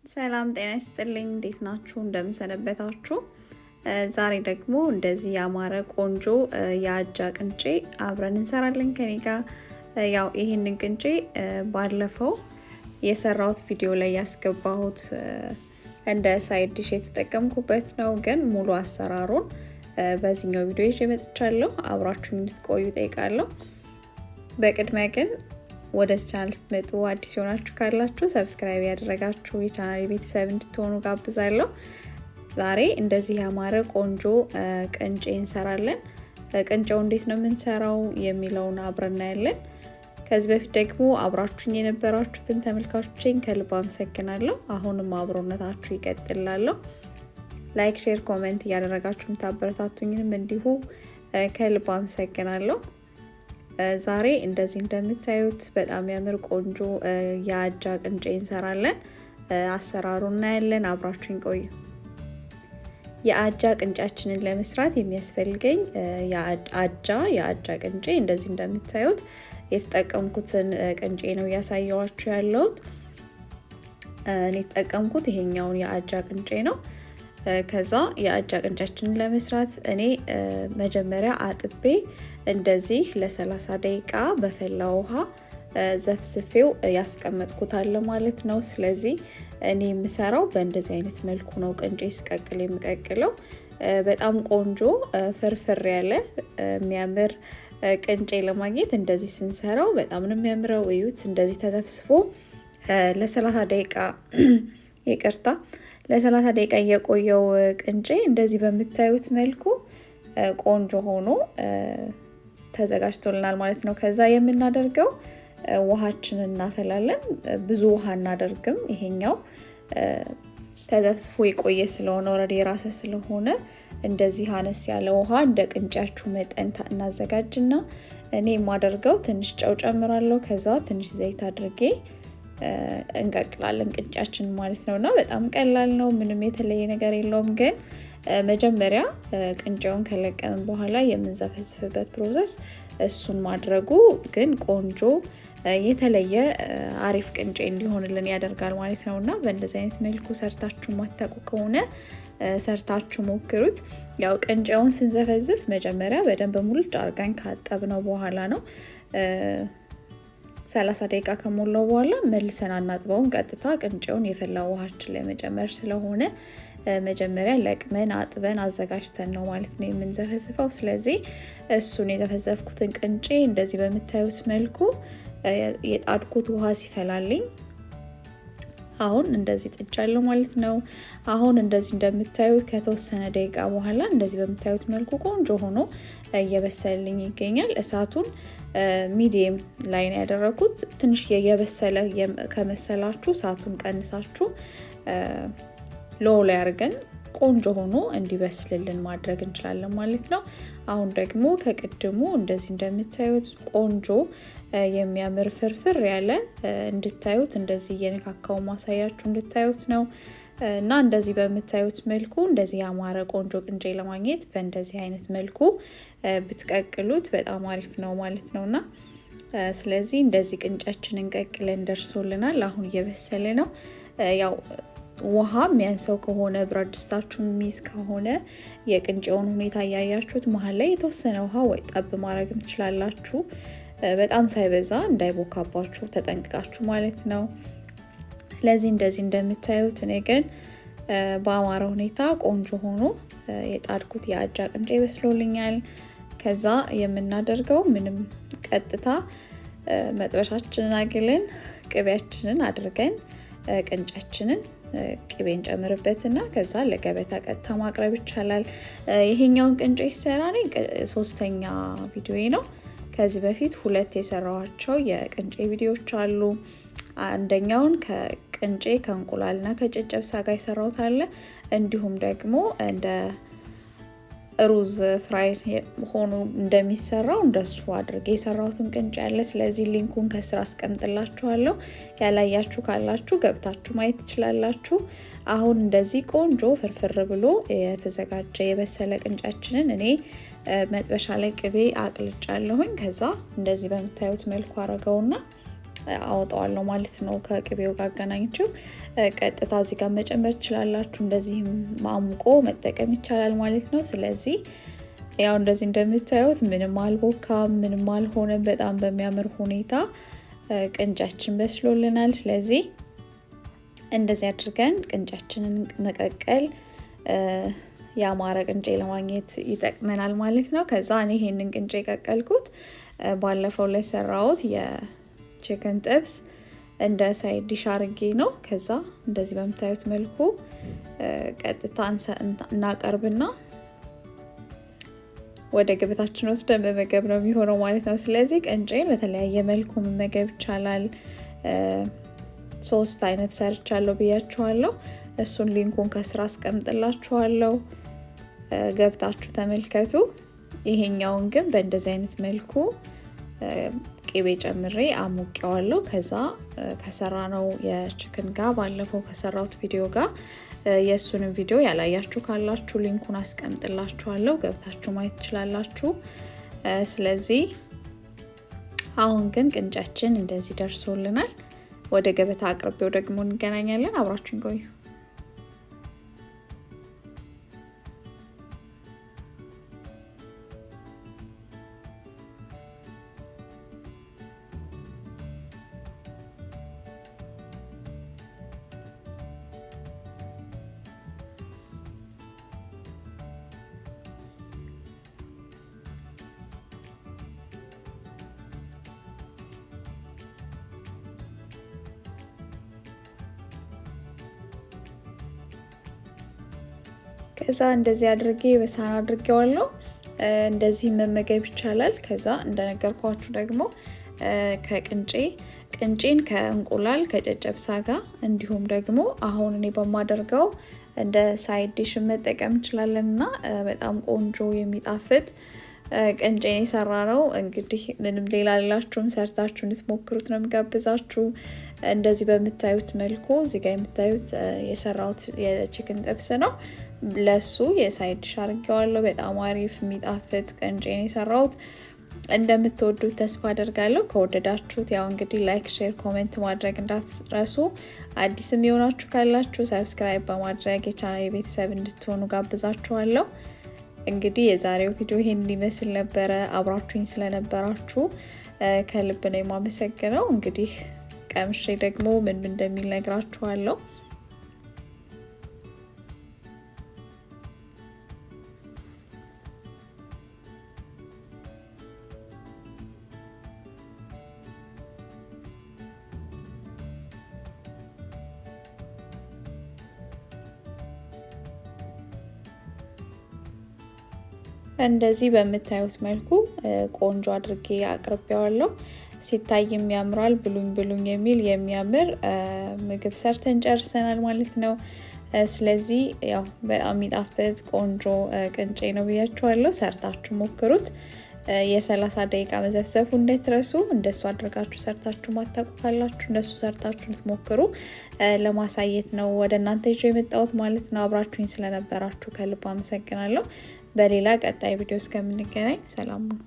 ሰላም ጤና ይስጥልኝ እንዴት ናችሁ እንደምሰነበታችሁ ዛሬ ደግሞ እንደዚህ ያማረ ቆንጆ የአጃ ቅንጬ አብረን እንሰራለን ከኔ ጋር ያው ይሄንን ቅንጬ ባለፈው የሰራሁት ቪዲዮ ላይ ያስገባሁት እንደ ሳይድ ዲሽ የተጠቀምኩበት ነው ግን ሙሉ አሰራሩን በዚህኛው ቪዲዮ ይዤ መጥቻለሁ አብራችሁን እንድትቆዩ ጠይቃለሁ በቅድሚያ ግን ወደ ቻናል ስትመጡ አዲስ ሆናችሁ ካላችሁ ሰብስክራይብ ያደረጋችሁ የቻናሌ ቤተሰብ እንድትሆኑ ጋብዛለሁ ዛሬ እንደዚህ ያማረ ቆንጆ ቅንጬ እንሰራለን ቅንጬው እንዴት ነው የምንሰራው የሚለውን አብረን እናያለን ከዚህ በፊት ደግሞ አብራችሁኝ የነበራችሁትን ተመልካቾቼን ከልብ አመሰግናለሁ አሁንም አብሮነታችሁ ይቀጥላል ላይክ ሼር ኮሜንት ያደረጋችሁ ምታበረታቱኝንም እንዲሁ ከልብ አመሰግናለሁ ዛሬ እንደዚህ እንደምታዩት በጣም ያምር ቆንጆ የአጃ ቅንጬ እንሰራለን አሰራሩን እናያለን አብራችሁኝ ቆዩ የአጃ ቅንጫችንን ለመስራት የሚያስፈልገኝ የአጃ ቅንጬ እንደዚህ እንደምታዩት የተጠቀምኩትን ቅንጬ ነው ያሳየዋችሁ ያለሁት እኔ ተጠቀምኩት ይሄኛውን የአጃ ቅንጬ ነው ከዛ የአጃ ቅንጫችንን ለመስራት እኔ መጀመሪያ አጥቤ እንደዚህ ለ30 ደቂቃ በፈላ ውሃ ዘፍዝፌው ያስቀመጥኩታል ማለት ነው ስለዚህ እኔ የምሰራው በእንደዚህ አይነት መልኩ ነው ቅንጬ ስቀቅል የምቀቅለው በጣም ቆንጆ ፍርፍር ያለ የሚያምር ቅንጬ ለማግኘት እንደዚህ ስንሰራው በጣም ነው የሚያምረው እዩት እንደዚህ ተዘፍዝፎ ለ30 ደቂቃ ይቅርታ ለ30 ደቂቃ የቆየው ቅንጬ እንደዚህ በመታዩት መልኩ ቆንጆ ሆኖ ተዘጋጅቶልናል ማለት ነው ከዛ የምናደርገው ውሃችንን እናፈላለን ብዙ ውሃ እናደርግም ይሄኛው ተዘፍዝፎ የቆየ ስለሆነ ኦሬዲ የራሰ ስለሆነ እንደዚህ አነስ ያለ ውሃ እንደ ቅንጫችሁ መጠን እናዘጋጅና እኔ የማደርገው ትንሽ ጨው ጨምራለሁ ከዛ ትንሽ ዘይት አድርጌ እንቀቅላለን ቅንጫችን ማለት ነውና በጣም ቀላል ነው ምንም የተለየ ነገር የለውም ግን መጀመሪያ ቅንጬውን ከለቀምን በኋላ የምንዘፈዝፍበት ፕሮሰስ እሱን ማድረጉ ግን ቆንጆ የተለየ አሪፍ ቅንጬ እንዲሆንልን ያደርጋል ማለት ነውና በእንደዚህ አይነት መልኩ ሰርታችሁ ማታውቁ ከሆነ ሰርታችሁ ሞክሩት ያው ቅንጬውን ስንዘፈዝፍ መጀመሪያ በደንብ ሙልጭ አርገን ካጠብነው በኋላ ነው 30 ደቂቃ ከሞላው በኋላ መልሰን አናጥበውን ቀጥታ ቅንጬውን የፈላ ውሃችን ላይ መጨመር ስለሆነ መጀመሪያ ለቅመን አጥበን አዘጋጅተን ነው ማለት ነው የምንዘፈዝፈው ስለዚህ እሱን የዘፈዘፍኩትን ቅንጬ እንደዚህ በመታዩት መልኩ የጣድኩት ውሃ ሲፈላልኝ አሁን እንደዚህ ጥጃለሁ ማለት ነው አሁን እንደዚህ እንደምታዩት ከተወሰነ ደቂቃ በኋላ እንደዚህ በመታዩት መልኩ ቆንጆ ሆኖ እየበሰለልኝ ይገኛል እሳቱን ሚዲየም ላይ ነው ያደረኩት ትንሽ የበሰለ ከመሰላችሁ እሳቱን ቀንሳችሁ ሎው ላይ አድርገን ቆንጆ ሆኖ እንዲበስልልን ማድረግ እንችላለን ማለት ነው አሁን ደግሞ ከቅድሙ እንደዚህ እንደምታዩት ቆንጆ የሚያምር ፍርፍር ያለ እንድታዩት እንደዚህ የነካካው ማሳያችሁ እንድታዩት ነው እና እንደዚህ በመታዩት መልኩ እንደዚህ ያማረ ቆንጆ ቅንጬ ለማግኘት በእንደዚህ አይነት መልኩ ብትቀቅሉት በጣም አሪፍ ነው ማለት ነውና ስለዚህ እንደዚህ ቅንጫችንን ቀቅለን ደርሶልናል አሁን እየበሰለ ነው ያው ውሃ የሚያንሰው ከሆነ ብረት ድስታችሁን ሚዝ ከሆነ የቅንጬውን ሁኔታ ያያችሁት መሃል ላይ የተወሰነ ውሃ ወይ ጠብ ማድረግም ትችላላችሁ በጣም ሳይበዛ እንዳይቦካባችሁ ተጠንቅቃችሁ ማለት ነው ስለዚህ እንደዚህ እንደምታዩት እኔ ግን በአማረ ሁኔታ ቆንጆ ሆኖ የጣድኩት የአጃ ቅንጬ በስሎልኛል ከዛ የምናደርገው ምንም ቀጥታ መጥበሻችንን አግለን ቅቤያችንን አድርገን ቅንጫችንን ቅቤን ጨምርበትና ከዛ ለገበታ ቀጥታ ማቅረብ ይቻላል ይሄኛውን ቅንጬ ሲሰራ ነኝ ሶስተኛ ቪዲዮዬ ነው ከዚህ በፊት ሁለት የሰራኋቸው የቅንጬ ቪዲዮዎች አሉ አንደኛውን ከቅንጬ ከእንቁላልና ከጨጨብሳ ጋር የሰራሁት አለ እንዲሁም ደግሞ እንደ ሩዝ ፍራይ ሆኖ እንደሚሰራው እንደሱ አድርጌ የሰራሁትን ቅንጬ አለ ስለዚህ ሊንኩን ከስር አስቀምጥላችኋለሁ ያላያችሁ ካላችሁ ገብታችሁ ማየት ትችላላችሁ አሁን እንደዚህ ቆንጆ ፍርፍር ብሎ የተዘጋጀ የበሰለ ቅንጫችንን እኔ መጥበሻ ላይ ቅቤ አቅልጫለሁኝ ከዛ እንደዚህ በመታዩት መልኩ አረጋውና አወጣዋለሁ ማለት ነው። ከቅቤው ጋር አገናኝቼው ቀጥታ እዚህ ጋር መጨመር ትችላላችሁ። እንደዚህ ማሙቆ መጠቀም ይቻላል ማለት ነው። ስለዚህ ያው እንደዚህ እንደምታዩት ምንም አልቦካም፣ ምንም አልሆነም። በጣም በሚያምር ሁኔታ ቅንጫችን በስሎልናል። ስለዚህ እንደዚህ አድርገን ቅንጫችንን መቀቀል ያማረ ቅንጬ ለማግኘት ይጠቅመናል ማለት ነው። ከዛ እኔ ይሄንን ቅንጬ ቀቀልኩት ባለፈው ላይ ሰራሁት የቺክን ጥብስ እንደ ሳይድ ዲሽ አርጌ ነው። ከዛ እንደዚህ በምታዩት መልኩ ቀጥታ እናቀርብና ወደ ገበታችን ወስደን መመገብ ነው የሚሆነው ማለት ነው። ስለዚህ ቅንጬን በተለያየ መልኩ መመገብ ይቻላል። 3 አይነት ሰርቻለሁ ብያችኋለሁ። እሱን ሊንኩን ከስራ አስቀምጥላችኋለሁ፣ ገብታችሁ ተመልከቱ። ይሄኛውን ግን በእንደዚህ አይነት መልኩ ቅቤ ጨምሬ አሙቄዋለሁ። ከዛ ከሰራነው የቺክን ጋር ባለፈው ከሰራሁት ቪዲዮ ጋር የሱንም ቪዲዮ ያላያችሁ ካላችሁ ሊንኩን አስቀምጥላችኋለሁ፣ ገብታችሁ ማየት ትችላላችሁ። ስለዚህ አሁን ግን ቅንጫችን እንደዚህ ደርሶልናል። ወደ ገበታ አቅርቤው ደግሞ እንገናኛለን። አብራችሁን ቆዩ። ከዛ እንደዚህ አድርጌ በሳህን አድርጌዋለሁ። እንደዚህ መመገብ ይቻላል። ከዛ እንደነገርኳችሁ ደግሞ ቅንጬን ከእንቁላል ከጨጨብሳ ጋር እንዲሁም ደግሞ አሁን እኔ በማደርገው እንደ ሳይድ ዲሽ መጠቀም እንችላለንና በጣም ቆንጆ የሚጣፍጥ ቅንጬን የሰራነው እንግዲህ ምንም ሌላ ሌላችሁም ሰርታችሁ እንድትሞክሩት ነው የምጋብዛችሁ። እንደዚህ በምታዩት መልኩ እዚህ ጋር የምታዩት የሰራሁት የቺክን ጥብስ ነው። ለሱ የሳይድ ዲሽ አድርጌዋለሁ። በጣም አሪፍ የሚጣፍጥ ቅንጬን የሰራሁት እንደምትወዱት ተስፋ አደርጋለሁ። ከወደዳችሁት ያው እንግዲህ ላይክ፣ ሼር፣ ኮሜንት ማድረግ እንዳትረሱ። አዲስም የሆናችሁ ካላችሁ ሰብስክራይብ በማድረግ የቻናሌ ቤተሰብ እንድትሆኑ ጋብዛችኋለሁ። እንግዲህ የዛሬው ቪዲዮ ይሄን ሊመስል ነበረ። አብራችሁኝ ስለነበራችሁ ከልብ ነው የማመሰግነው። እንግዲህ ቀምሼ ደግሞ ምን እንደሚል ነግራችኋለሁ። እንደዚህ በምታዩት መልኩ ቆንጆ አድርጌ አቅርቤዋለሁ። ሲታይም ያምራል። ብሉኝ የሚል የሚያምር ምግብ ሰርተን ጨርሰናል ማለት ነው። ስለዚህ ያው በጣም የሚጣፍጥ ቆንጆ ቅንጬ ነው ብያችኋለሁ። ሰርታችሁ ሞክሩት። የ30 ደቂቃ መዘፍዘፉ እንዳትረሱ። እንደሱ አድርጋችሁ ሰርታችሁ ማታውቁ ካላችሁ እንደሱ ሰርታችሁ ልትሞክሩ ለማሳየት ነው ወደ እናንተ ይዤ የመጣሁት ማለት ነው። አብራችሁኝ ስለነበራችሁ ከልብ አመሰግናለሁ። በሌላ ቀጣይ ቪዲዮ እስከምንገናኝ ሰላም ነው።